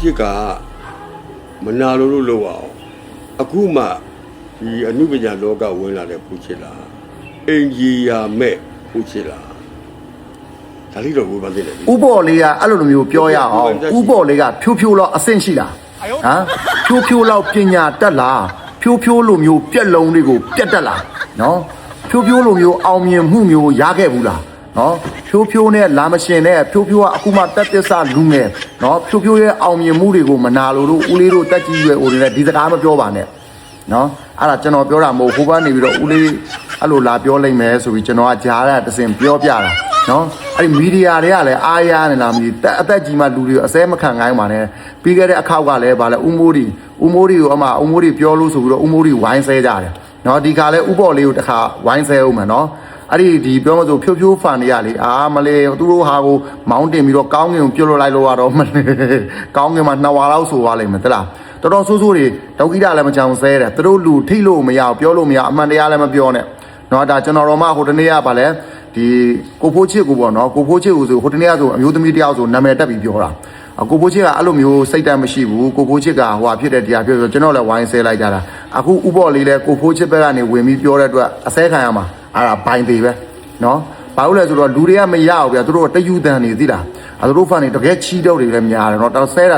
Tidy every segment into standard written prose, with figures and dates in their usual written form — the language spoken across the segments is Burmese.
ချစ်ကမနာလို့လို့အောင်အခုမှဒီအနုပညာလောကဝင်လာတဲ့ဖိုးချစ်လားအင်ဂျီယာမဲ့ဖိုးချစ်လားဒါလေးတော့ဘယ်မှာသိလဲဥပေါ်လေးကအဲ့လိုမျိုးပြောရအောင်ဥပေါ်လေးကဖြိုးဖြိုးလောက်အဆင့်ရှိလားဟမ်ဖြိုးဖြိုးလောက်ပညာတက်လားဖြိုးဖြိုးလိုမျိုးပြက်လုံးတွေကိုပြက်တက်လားနော်ဖြိုးဖြိုးလိုမျိုးအောင်မြင်မှုမျိုးရခဲ့ဘူးလားနော်ဖြိုးဖြိုးနဲ့လာမရှင်နဲ့ဖြိုးဖြိုးကအခုမှတက်သစ္စာလူငယ်နော်ဖြိုးဖြိုးရဲ့အောင်မြင်မှုတွေကိုမနာလို့တို့ဦးလေးတို့တက်ကြီးရွယ်ဦးလေးနဲ့ဒီစကားမပြောပါနဲ့နော်အဲ့ဒါကျွန်တော်ပြောတာမဟုတ်ဟိုဘက်နေပြီးတော့ဦးလေးအဲ့လိုလာပြောလိုက်မယ်ဆိုပြီးကျွန်တော်ကကြားရတစင်ပြောပြတာနော်အဲ့ဒီမီဒီယာတွေကလည်းအားရနေလားမသိအသက်ကြီးမှလူတွေအစဲမခံခိုင်းပါနဲ့ပြီးခဲ့တဲ့အခါကလည်းဗာလဲဦးမိုးဒီကိုအမဦးမိုးဒီပြောလို့ဆိုပြီးတော့ဦးမိုးဒီဝိုင်းဆဲကြတယ်နော်ဒီခါလဲဥပေါ်လေးကိုတစ်ခါဝိုင်းဆဲအောင်မယ်နော်အဲ့ဒီပြောမဆိုဖြိုးဖြိုးဖန်နေရလေမလေးသူတို့ဟာကိုမောင်းတင်ပြီးတော့ကောင်းငင်ကိုပြုတ်လို့လိုက်လို့ရတော့မလေးကောင်းငင်မှာ2ဝါလောက်ဆိုသွားလိမ့်မယ်တလားတော်တော်ဆိုးဆိုးတွေဒုက္ခိတလည်းမချောင်ဆဲတယ်သူတို့လူထိလို့မရပြောလို့မရအမှန်တရားလည်းမပြောနဲ့နော်ဒါကျွန်တော်တော်မှဟိုတနေ့ကပါလဲဒီကိုဖိုးချစ်ကိုပေါ့နော်ကိုဖိုးချစ်ကိုဆိုဟိုတနေ့ကဆိုအမျိုးသမီးတယောက်ဆိုနာမည်တက်ပြီးပြောတာကိုဖိုးချစ်ကအဲ့လိုမျိုးစိတ်တမ်းမရှိဘူးကိုဖိုးချစ်ကဟိုဖြစ်တဲ့တရားပြောဆိုကျွန်တော်လည်းဝိုင်းဆဲလိုက်ကြတာအခုဥပေါ်လေးလဲကိုဖိုးချစ်ဘက်ကနေဝင်ပြီးပြောတဲ့အတွက်အစဲခံရမှာအဲ့ဒါဘိုင်သေးပဲနော်ဘာလို့လဲဆိုတော့လူတွေကမရအောင်ဗျာသူတို့တယူတန်နေသိလားသူတို့ဖန်နေတကယ်ချီးတော့တွေလည်းများတယ်နော်တော်ဆဲတာ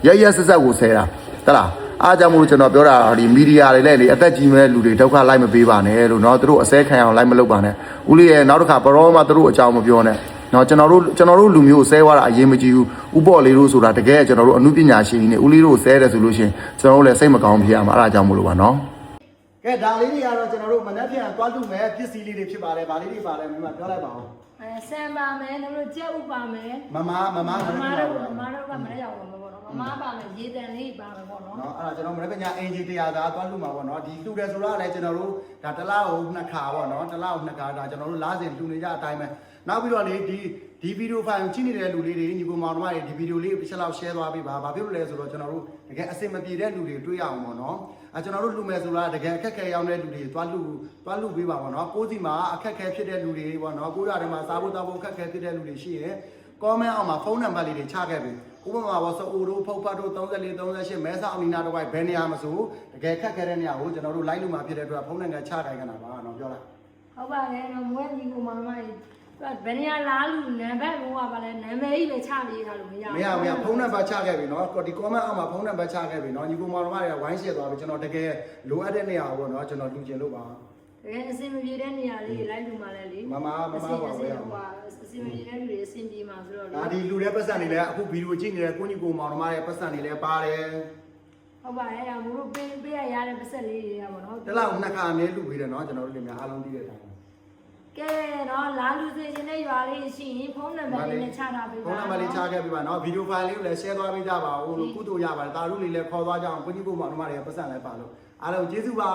ရက်ဆက်ဆက်ကိုဆဲတာတလားအားကြောင့်မို့ကျွန်တော်ပြောတာဒီမီဒီယာတွေလည်းလေအသက်ကြီးမဲ့လူတွေဒုက္ခလိုက်မပေးပါနဲ့လို့เนาะသူတို့အစဲခံအောင်လိုက်မလုပ်ပါနဲ့ဦးလေးရဲ့နောက်တစ်ခါဘရောမှသူတို့အကြောင်းမပြောနဲ့เนาะကျွန်တော်တို့လူမျိုးကိုဆဲသွားတာအရင်မကြည့်ဘူးဥပေါ်လေးတို့ဆိုတာတကယ်ကျွန်တော်တို့အမှုပညာရှင်တွေဦးလေးတို့ဆဲတယ်ဆိုလို့ရှိရင်ကျွန်တော်တို့လည်းစိတ်မကောင်းဖြစ်ရမှာအားကြောင့်မို့လို့ပါเนาะကဲဒါလေးတွေကတော့ကျွန်တော်တို့မနှက်ပြန်တွားလူမဲ့ပစ္စည်းလေးတွေဖြစ်ပါတယ်ဗာလေးတွေပါတယ်မင်းမပြောလိုက်ပါဦးဆန်ပါမယ်တို့ကြက်ဥပါမယ်မမတို့ကမနေ့ရောက်တော့ပေါ့နော်မမပါမယ်ရေတန်လေးပါမယ်ပေါ့နော်အဲ့ဒါကျွန်တော်မနေ့ကညအင်ဂျီတရားသာတွားလူမှာပေါ့နော်ဒီလှူတယ်ဆိုတော့လည်းကျွန်တော်တို့ဒါတစ်လားကို2ခါပေါ့နော်တစ်လားကို2ခါဒါကျွန်တော်တို့လားစဉ်လှူနေကြအတိုင်းပဲနောက်ပြီးတော့လေဒီဗီဒီယိုဖိုင်ကြည့်နေတဲ့လူလေးတွေညီကိုမောင်တို့တွေဒီဗီဒီယိုလေးကိုတစ်ချက်လောက် share သွားပေးပါဘာဖြစ်လို့လဲဆိုတော့ကျွန်တော်တို့တကယ်အဆင်မပြေတဲ့လူတွေတွေ့ရအောင်ပေါ့နော်ကျွန်တော်တို့လူမယ်ဆိုတာတကယ်အခက်ခဲရောက်တဲ့လူတွေတွားလူပေးပါပေါ့နော်ကိုယ်စီမှာအခက်ခဲဖြစ်တဲ့လူတွေပေါ့နော်ကိုယ်ရတယ်မှာစားဖို့တောက်ဖို့အခက်ခဲဖြစ်တဲ့လူတွေရှိရင် comment အောက်မှာဖုန်းနံပါတ်လေးတွေချခဲ့ပြီဥပမာပေါ့ဆိုအိုတို့ဖုတ်ဖတ်တို့34 38မဲဆောက်အနီနာတော့ဘယ်နေရာမှာဆိုတကယ်ခက်ခဲတဲ့နေရာကိုကျွန်တော်တို့ live လို့မှာဖြစ်တဲ့အတွက်ဖုန်းနံပါတ်ချခိုင်းကြတာပါနော်ပြောလိုက်ဟုတ်ပါတယ်မွေးညီကိုမောင်မကြီးဘယ်နေရာလားလူနံပါတ်ဘောကပါလဲနာမည်ကြီးပဲချပေးထားလို့မရဘူးဖုန်းနံပါတ်ချခဲ့ပြီနော်ဒီ comment အောက်မှာဖုန်းနံပါတ်ချခဲ့ပြီနော်ညီကိုမောင်တို့တွေကဝိုင်းရှယ်သွားပြီကျွန်တော်တကယ်လိုအပ်တဲ့နေရာကိုနော်ကျွန်တော်လူကျင်လို့ပါတကယ်အစင်မပြေတဲ့နေရာလေးလိုက်လူမှာလဲလေမမပါပဲအစင်မပြေတဲ့လူတွေအစင်ပြေမှာဆိုတော့ဒါဒီလူတဲ့ပတ်စံတွေလည်းအခုဗီဒီယိုကြည့်နေတဲ့ကိုညီကိုမောင်တို့ရဲ့ပတ်စံတွေလည်းပါတယ်ဟုတ်ပါရဲ့မို့လို့ပေးရတဲ့ပတ်ဆက်လေးတွေကပေါ့နော်တလောက်2ခါအမြဲလူပေးတယ်နော်ကျွန်တော်တို့လည်းများအားလုံးသိတဲ့အတိုင်းကဲတော့လာလူစေခြင်းနဲ့ရွာလေးရှိရင်ဖုန်းနံပါတ်လေးနဲ့ချထားပေးပါဖုန်းနံပါတ်လေးချခဲ့ပေးပါနော်ဗီဒီယိုဖိုင်လေးကိုလည်း share သွားပေးကြပါဦးလို့ကုသိုလ်ရပါတယ်တာရုလေးလည်းခေါ်သွားကြအောင်ကိုကြီးကိုမောင်တို့ရဲ့ပတ်စံလည်းပါလို့အားလုံးကျေးဇူးပါ